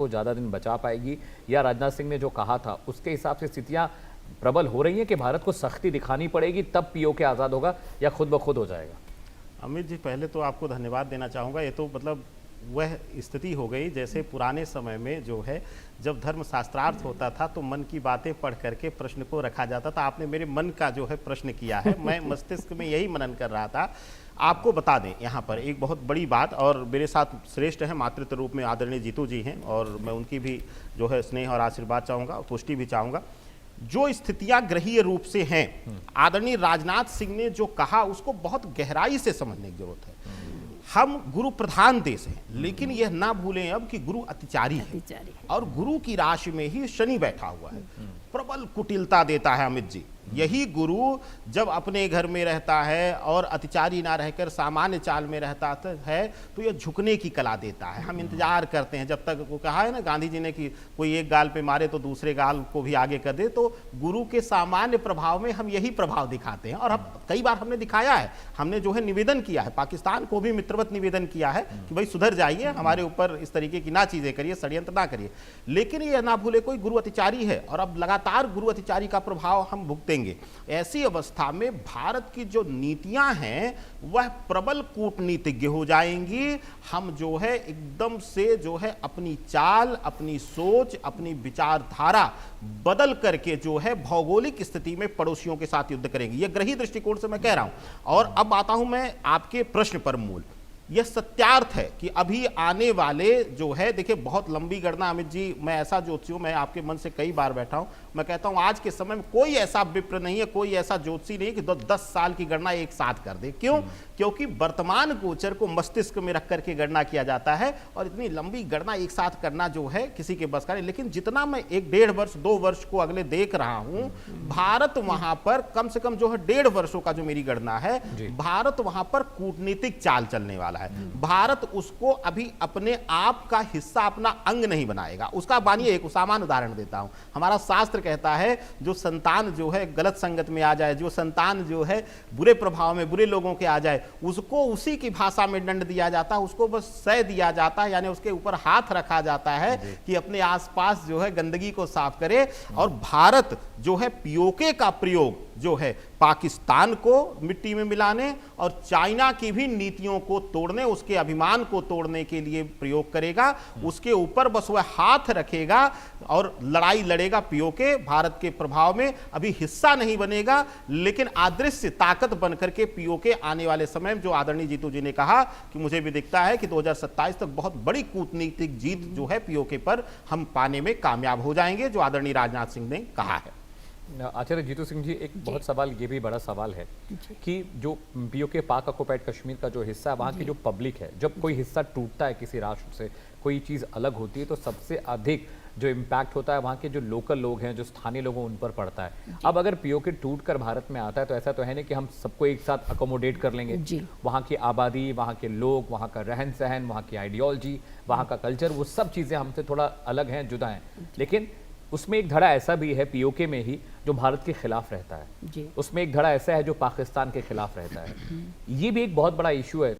को ज़्यादा दिन बचा पाएगी, या राजनाथ सिंह ने जो कहा था उसके हिसाब से स्थितियां प्रबल हो रही हैं कि भारत को सख्ती दिखानी पड़ेगी तब पीओके आज़ाद होगा, या खुद ब खुद हो जाएगा? अमित जी, पहले तो आपको धन्यवाद देना चाहूँगा। ये तो मतलब वह स्थिति हो गई जैसे पुराने समय में जो है जब धर्म शास्त्रार्थ होता था तो मन की बातें पढ़ करके प्रश्न को रखा जाता था। आपने मेरे मन का जो है प्रश्न किया है, मैं मस्तिष्क में यही मनन कर रहा था। आपको बता दें यहाँ पर एक बहुत बड़ी बात, और मेरे साथ श्रेष्ठ है मातृत्व रूप में आदरणीय जीतू जी हैं, और मैं उनकी भी जो है स्नेह और आशीर्वाद चाहूँगा, पुष्टि भी चाहूँगा। जो स्थितियां ग्रहीय रूप से हैं, आदरणीय राजनाथ सिंह ने जो कहा उसको बहुत गहराई से समझने की जरूरत है। हम गुरु प्रधान देश हैं, लेकिन यह ना भूलें अब कि गुरु अतिचारी है, और गुरु की राशि में ही शनि बैठा हुआ है। प्रबल कुटिलता देता है अमित जी। यही गुरु जब अपने घर में रहता है और अतिचारी ना रहकर सामान्य चाल में रहता है तो यह झुकने की कला देता है। हम इंतजार करते हैं जब तक, वो कहा है ना गांधी जी ने कि कोई एक गाल पे मारे तो दूसरे गाल को भी आगे कर दे, तो गुरु के सामान्य प्रभाव में हम यही प्रभाव दिखाते हैं। और अब कई बार हमने दिखाया है, हमने जो है निवेदन किया है, पाकिस्तान को भी मित्रवत निवेदन किया है कि भाई सुधर जाइए, हमारे ऊपर इस तरीके की ना चीजें करिए, षड्यंत्र ना करिए। लेकिन ये ना भूले कोई गुरु अतिचारी है, और अब लगातार गुरु अतिचारी का प्रभाव हम भुगतेंगे। ऐसी अवस्था में भारत की जो नीतियां हैं वह प्रबल कूटनीतिज्ञ हो जाएंगी। हम जो है एकदम से जो है अपनी चाल, अपनी सोच, अपनी विचारधारा बदल करके जो है भौगोलिक स्थिति में पड़ोसियों के साथ युद्ध करेंगे। यह ग्रही दृष्टिकोण से मैं कह रहा हूं। और अब आता हूं मैं आपके प्रश्न पर मूल। यह सत्यार्थ है कि अभी आने वाले जो है, देखिए बहुत लंबी गणना अमित जी, मैं ऐसा ज्योतिषी हूं, मैं आपके मन से कई बार बैठा हूं, मैं कहता हूं आज के समय में कोई ऐसा विप्र नहीं है, कोई ऐसा ज्योतिषी नहीं कि 10 साल की गणना एक साथ कर दे। क्यों? क्योंकि वर्तमान गोचर को मस्तिष्क में रख करके गणना किया जाता है, और इतनी लंबी गणना एक साथ करना जो है किसी के बस का नहीं। लेकिन जितना मैं 1-1.5 वर्ष 2 वर्ष को अगले देख रहा हूं, भारत वहां पर कम से कम जो है 1.5 वर्षों का जो मेरी गणना है, भारत वहां पर कूटनीतिक चाल चलने वाला है। भारत उसको अभी अपने आप का हिस्सा, अपना अंग नहीं बनाएगा। उसका मानिए एक सामान्य उदाहरण देता हूं। हमारा शास्त्र कहता है जो संतान जो है गलत संगत में आ जाए, जो संतान जो है बुरे प्रभाव में, बुरे लोगों के आ जाए, उसको उसी की भाषा में दंड दिया जाता है, उसको बस सह दिया जाता है, यानी उसके ऊपर हाथ रखा जाता है कि अपने आसपास जो है गंदगी को साफ करे। और भारत जो है पीओके का प्रयोग जो है पाकिस्तान को मिट्टी में मिलाने और चाइना की भी नीतियों को तोड़ने, उसके अभिमान को तोड़ने के लिए प्रयोग करेगा। उसके ऊपर बस वह हाथ रखेगा और लड़ाई लड़ेगा। पीओके भारत के प्रभाव में अभी हिस्सा नहीं बनेगा, लेकिन अदृश्य ताकत बनकर के पीओके आने वाले समय में, जो आदरणीय जीतू जी ने कहा कि मुझे भी दिखता है कि 2027 तक बहुत बड़ी कूटनीतिक जीत जो है पीओके पर हम पाने में कामयाब हो जाएंगे, जो आदरणीय राजनाथ सिंह ने कहा है। आचार्य जीतू सिंह जी, एक बहुत सवाल, ये भी बड़ा सवाल है कि जो पीओके पाक ऑक्युपाइड कश्मीर का जो हिस्सा है, वहाँ की जो पब्लिक है, जब कोई हिस्सा टूटता है किसी राष्ट्र से, कोई चीज़ अलग होती है, तो सबसे अधिक जो इम्पैक्ट होता है वहाँ के जो लोकल लोग हैं, जो स्थानीय लोगों उन पर पड़ता है। अब अगर पीओके टूट कर भारत में आता है तो ऐसा तो है नहीं कि हम सबको एक साथ अकोमोडेट कर लेंगे। वहाँ की आबादी, वहाँ के लोग, वहाँ का रहन सहन, वहाँ की आइडियोलॉजी, वहाँ का कल्चर, वो सब चीज़ें हमसे थोड़ा अलग हैं, जुदा हैं। लेकिन उसमें एक धड़ा ऐसा भी है पीओके में ही जो भारत के खिलाफ रहता है, उसमें एक धड़ा ऐसा है जो पाकिस्तान के खिलाफ रहता है। ये भी एक बहुत बड़ा इशू है।